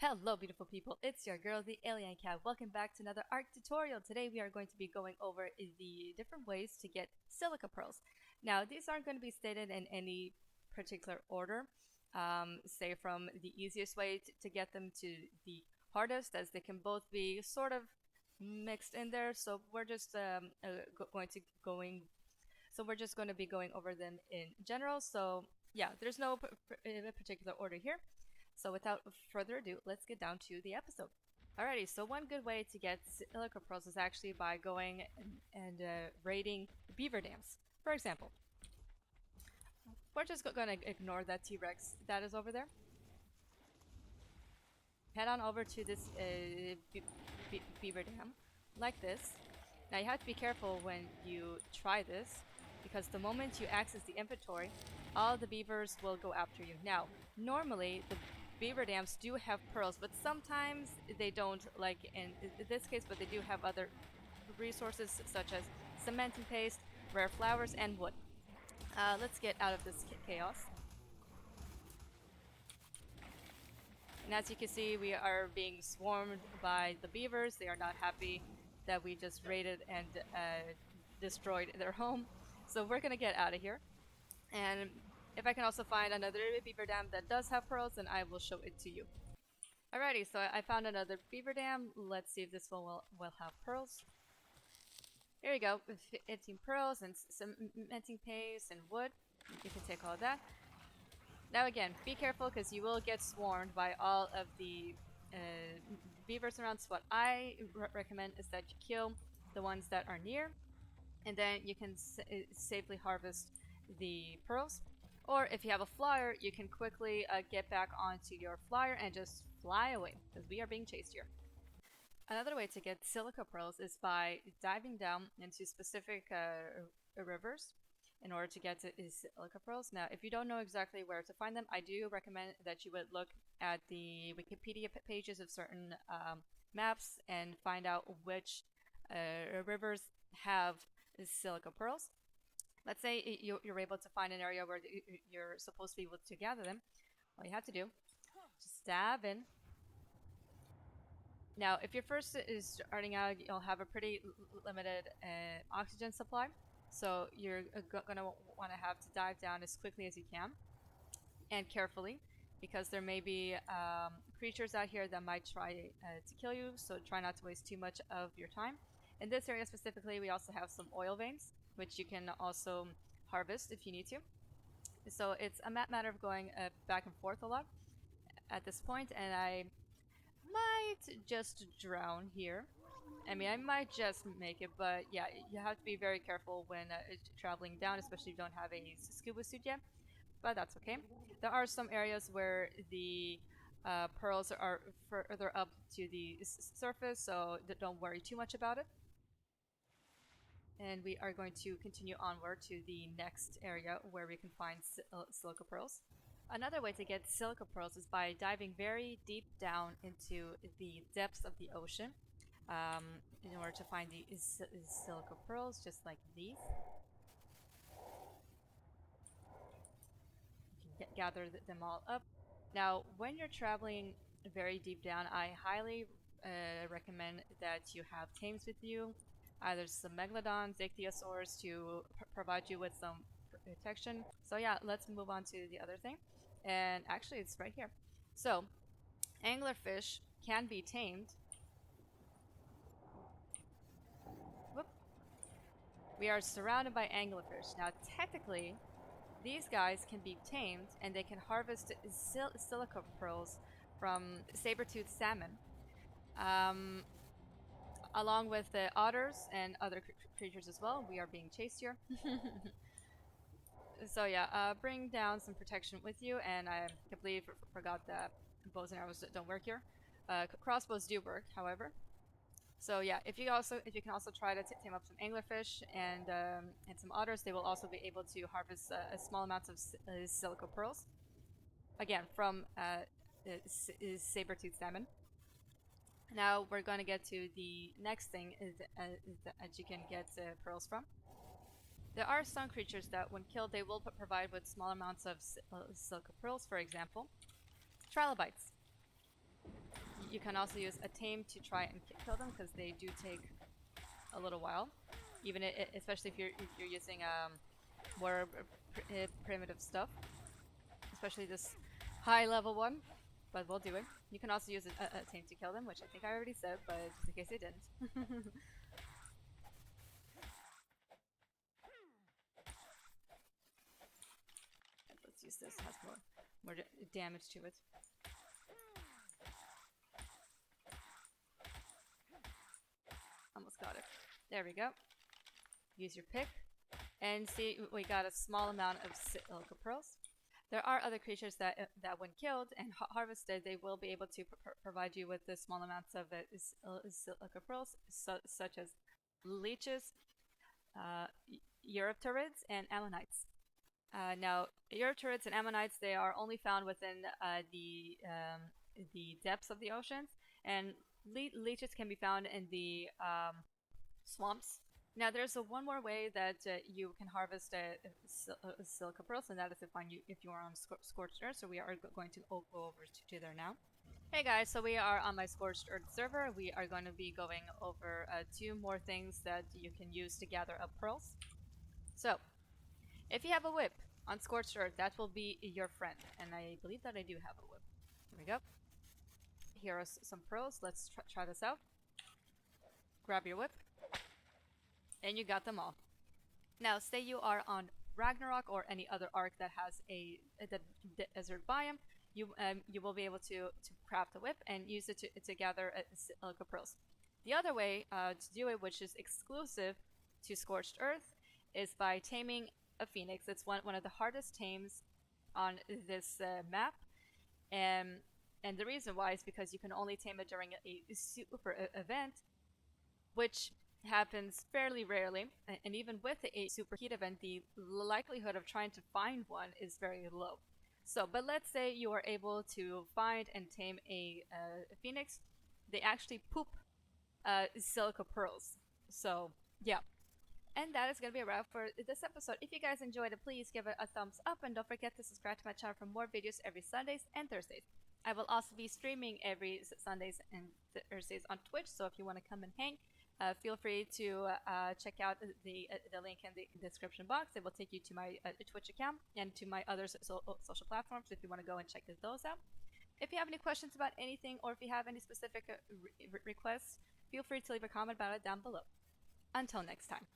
Hello beautiful people, it's your girl the Alien Cat. Welcome back to another ARK tutorial. Today we are going to be going over the different ways to get silica pearls. Now these aren't going to be stated in any particular order, say from the easiest way to get them to the hardest, as they can both be sort of mixed in there. So we're just going to be going over them in general. So yeah, there's no particular order here. So without further ado, let's get down to the episode. Alrighty, so one good way to get silica pearls is actually by going and raiding beaver dams. For example, we're just going to ignore that T-Rex that is over there. Head on over to this beaver dam, like this. Now you have to be careful when you try this, because the moment you access the inventory, all the beavers will go after you. Now, normally the beaver dams do have pearls, but sometimes they don't, like in this case, but they do have other resources such as cementing paste, rare flowers, and wood. Let's get out of this chaos. And as you can see, we are being swarmed by the beavers. They are not happy that we just raided and destroyed their home. So we're gonna get out of here. And if I can also find another beaver dam that does have pearls, then I will show it to you. Alrighty, so I found another beaver dam. Let's see if this one will have pearls. Here we go, 15 pearls and some cementing paste and wood. You can take all of that. Now again, be careful because you will get swarmed by all of the beavers around. So what I recommend is that you kill the ones that are near, and then you can safely harvest the pearls. Or if you have a flyer, you can quickly get back onto your flyer and just fly away, because we are being chased here. Another way to get silica pearls is by diving down into specific rivers in order to get to silica pearls. Now, if you don't know exactly where to find them, I do recommend that you would look at the Wikipedia pages of certain maps and find out which rivers have silica pearls. Let's say you're able to find an area where you're supposed to be able to gather them. All you have to do is stab in. Now, if you're first is starting out, you'll have a pretty limited oxygen supply. So you're going to want to have to dive down as quickly as you can and carefully, because there may be creatures out here that might try to kill you. So try not to waste too much of your time. In this area specifically, we also have some oil veins, which you can also harvest if you need to. So it's a matter of going back and forth a lot at this point, and I might just drown here. I mean, I might just make it, but yeah, you have to be very careful when traveling down, especially if you don't have a scuba suit yet, but that's okay. There are some areas where the pearls are further up to the surface, so don't worry too much about it. And we are going to continue onward to the next area where we can find silica pearls. Another way to get silica pearls is by diving very deep down into the depths of the ocean in order to find the silica pearls, just like these. You can gather them all up. Now, when you're traveling very deep down, I highly recommend that you have tames with you, either some megalodons, ichthyosaurs, to provide you with some protection. So yeah, let's move on to the other thing. And actually, it's right here. So, anglerfish can be tamed. Whoop. We are surrounded by anglerfish. Now, technically, these guys can be tamed and they can harvest silica pearls from saber-toothed salmon. Along with the otters and other creatures as well. We are being chased here. So yeah, bring down some protection with you, and I completely forgot that bows and arrows don't work here. Crossbows do work, however. So yeah, if you can also try to tame up some anglerfish and some otters, they will also be able to harvest a small amounts of silica pearls. Again, from saber-toothed salmon. Now we're going to get to the next thing that you can get pearls from. There are some creatures that, when killed, they will provide with small amounts of silica pearls. For example, trilobites. can also use a tame to try and kill them because they do take a little while, even especially if you're using more primitive stuff, especially this high level one. But we'll do it. You can also use a tame to kill them, which I think I already said, but just in case I didn't. Let's use this. It has more damage to it. Almost got it. There we go. Use your pick. And see, we got a small amount of silica pearls. There are other creatures that when killed and harvested, they will be able to provide you with the small amounts of silica pearls, such as leeches, Eurypterids, and ammonites. Now, Eurypterids and ammonites, they are only found within the depths of the oceans, and leeches can be found in the swamps. Now, there's one more way that you can harvest silica pearls, and that is if you are on Scorched Earth. So we are going to go over to there now. Hey guys, so we are on my Scorched Earth server. We are going to be going over 2 more things that you can use to gather up pearls. So, if you have a whip on Scorched Earth, that will be your friend, and I believe that I do have a whip. Here we go. Here are some pearls. Let's try this out. Grab your whip. And you got them all. Now, say you are on Ragnarok or any other ARK that has a desert biome, you will be able to craft a whip and use it to gather silica pearls. The other way to do it, which is exclusive to Scorched Earth, is by taming a phoenix. It's one of the hardest tames on this map, and the reason why is because you can only tame it during a super event, which happens fairly rarely, and even with a super heat event, the likelihood of trying to find one is very low. So, but let's say you are able to find and tame a phoenix, they actually poop silica pearls. So, yeah. And that is going to be a wrap for this episode. If you guys enjoyed it, please give it a thumbs up, and don't forget to subscribe to my channel for more videos every Sundays and Thursdays. I will also be streaming every Sundays and Thursdays on Twitch, so if you want to come and hang, feel free to check out the link in the description box. It will take you to my Twitch account and to my other social platforms if you want to go and check those out. If you have any questions about anything, or if you have any specific requests, feel free to leave a comment about it down below. Until next time.